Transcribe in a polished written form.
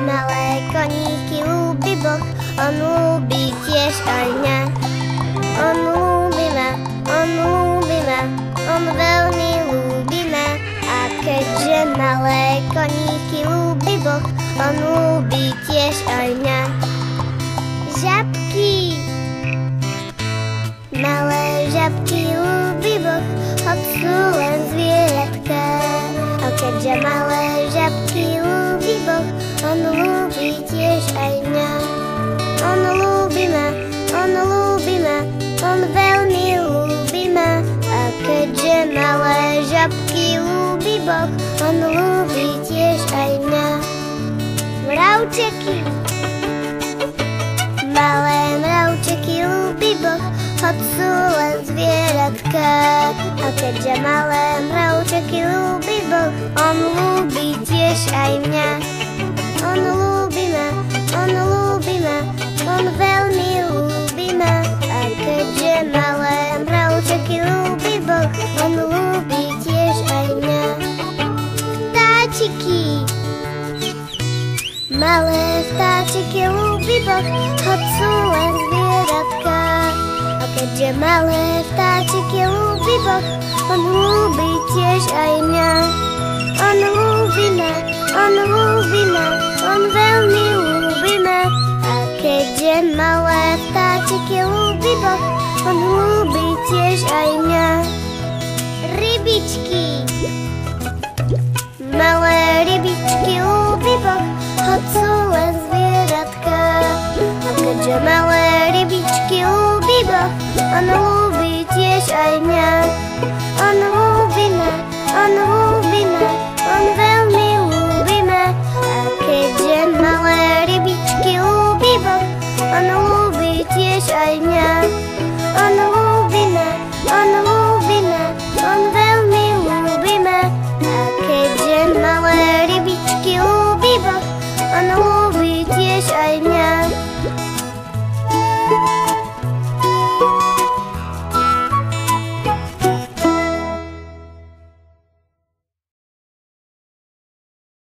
malé koníky ľúbi Boh, on ľúbi tiež aj mňa. On ľúbi ma, on ľúbi ma, on veľmi ľúbi ma. A keďže malé koníky ľúbi Boh, on ľúbi tiež aj mňa. Žabky, malé žabky ľúbi Boh, hoď sú len zvieratka. A keďže malé žabky ľúbi Boh, on ľúbi tiež aj mňa. On ľúbi ma, on ľúbi ma, on veľmi ľúbi ma. A keďže malé žabky ľúbi Boh, on ľúbi tiež aj mňa. Mravčeky, malé mravčeky ľúbi Boh, hoď sú len zvieratka. A keďže malé mravčeky ľúbi Boh, on ľúbi tiež aj mňa. On ľúbi ma, on ľúbi ma, on veľmi ľúbi ma. A keďže malé mravčeky ľúbi Boh, on ľúbi tiež aj mňa. Vtáčiky, malé vtáčiky ľúbi Boh, hoď sú len zvieratka. A keďže malé vtáčiky ľúbi Boh, on ľúbi tiež aj mňa. On ľúbi ma, on ľúbi ma, on veľmi ľúbi ma. A keďže malé vtáčiky ľúbi Boh, on ľúbi tiež aj mňa. Rybičky, malé rybičky ľúbi Boh, hoď sú len zvieratka. A keďže malé rybičky ľúbi Boh, on